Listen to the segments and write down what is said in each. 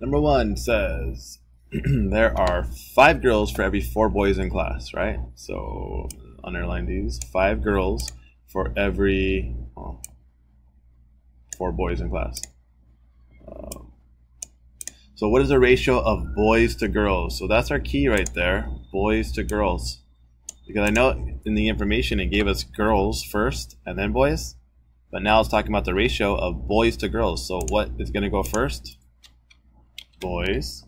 Number 1 says there are 5 girls for every 4 boys in class, right? So underline these 5 girls for every 4 boys in class. So what is the ratio of boys to girls? So that's our key right there, boys to girls. Because I know in the information it gave us girls first and then boys, but now it's talking about the ratio of boys to girls. So what is going to go first? Boys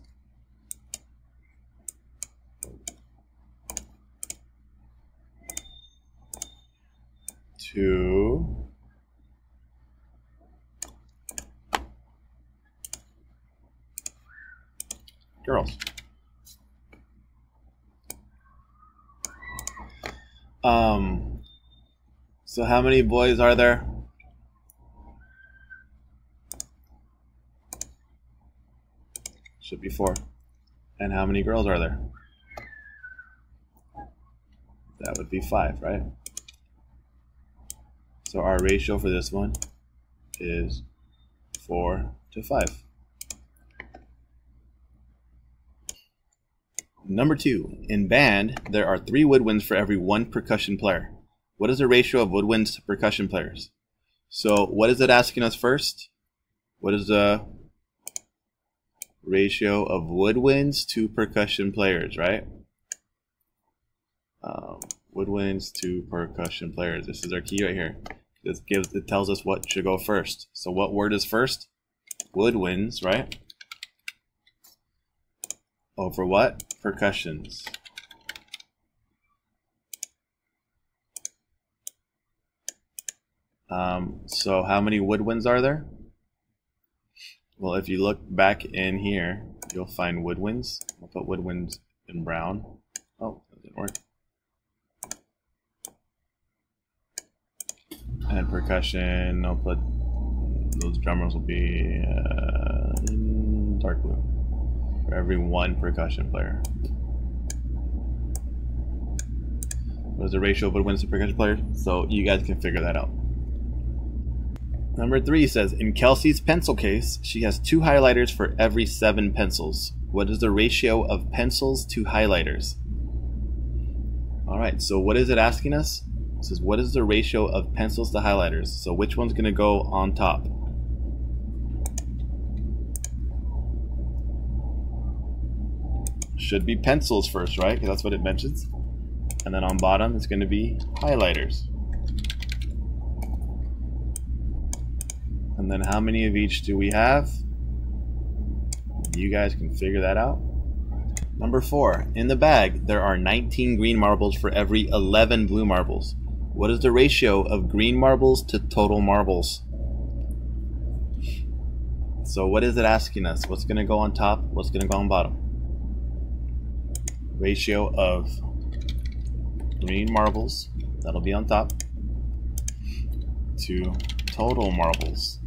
to girls. So how many boys are there? Should be 4. And how many girls are there? That would be 5, right? So our ratio for this one is 4 to 5. Number 2, in band, there are 3 woodwinds for every 1 percussion player. What is the ratio of woodwinds to percussion players? So what is it asking us first? What is the ratio of woodwinds to percussion players, right? Woodwinds to percussion players. This is our key right here. It tells us what should go first. So what word is first? Woodwinds, right? Over what? Percussions. So how many woodwinds are there? Well, if you look back in here, you'll find woodwinds. I'll put woodwinds in brown. Oh, that didn't work. And percussion, I'll put those drummers will be in dark blue for every 1 percussion player. What is the ratio of woodwinds to percussion players? So you guys can figure that out. Number 3 says, in Kelsey's pencil case, she has 2 highlighters for every 7 pencils. What is the ratio of pencils to highlighters? Alright, so what is it asking us? It says, what is the ratio of pencils to highlighters? So which one's going to go on top? Should be pencils first, right? Because that's what it mentions. And then on bottom, it's going to be highlighters. And then how many of each do we have? You guys can figure that out. Number 4, in the bag, there are 19 green marbles for every 11 blue marbles. What is the ratio of green marbles to total marbles? So what is it asking us? What's going to go on top? What's going to go on bottom? Ratio of green marbles, that'll be on top, to total marbles.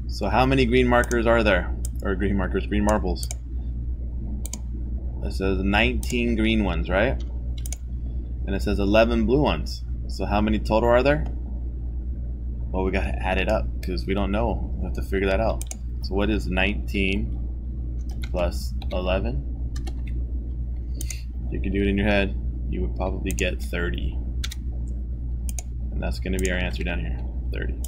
So how many green markers are there? Or green marbles. It says 19 green ones, right? And it says 11 blue ones. So how many total are there? Well, we gotta add it up because we don't know. We have to figure that out. So what is 19 plus 11? You can do it in your head. You would probably get 30. And that's gonna be our answer down here, 30.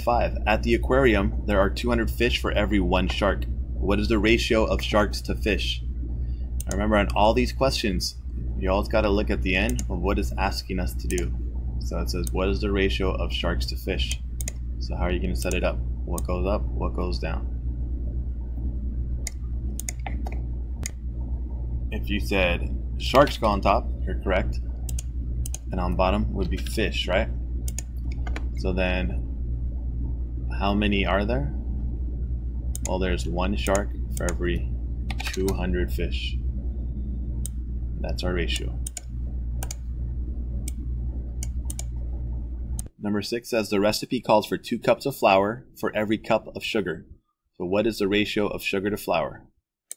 5. At the aquarium, there are 200 fish for every 1 shark. What is the ratio of sharks to fish? Now remember, on all these questions, you always got to look at the end of what it's asking us to do. So it says, what is the ratio of sharks to fish? So how are you going to set it up? What goes up? What goes down? If you said sharks go on top, you're correct. And on bottom would be fish, right? So then, how many are there? Well, there's 1 shark for every 200 fish. That's our ratio. Number 6 says the recipe calls for 2 cups of flour for every cup of sugar. So what is the ratio of sugar to flour?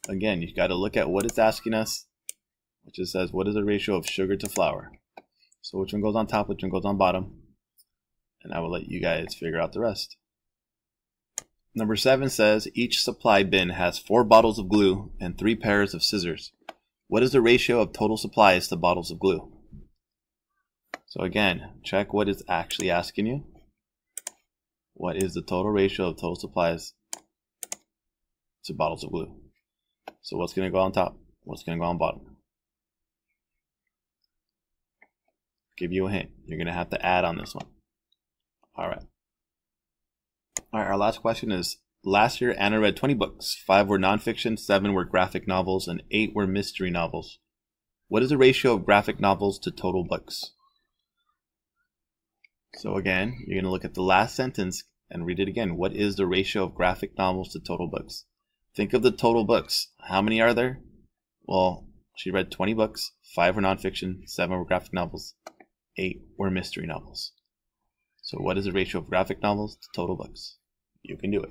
Again, you've got to look at what it's asking us, which just says what is the ratio of sugar to flour. So which one goes on top, which one goes on bottom? and I will let you guys figure out the rest. Number 7 says each supply bin has 4 bottles of glue and 3 pairs of scissors. What is the ratio of total supplies to bottles of glue? So again, check what it's actually asking you. What is the total ratio of total supplies to bottles of glue? So what's going to go on top? What's going to go on bottom? Give you a hint. You're going to have to add on this one. Alright, our last question is, last year Anna read 20 books. 5 were nonfiction, 7 were graphic novels, and 8 were mystery novels. What is the ratio of graphic novels to total books? So again, you're going to look at the last sentence and read it again. What is the ratio of graphic novels to total books? Think of the total books. How many are there? Well, she read 20 books. 5 were nonfiction, 7 were graphic novels, 8 were mystery novels. So what is the ratio of graphic novels to total books? You can do it.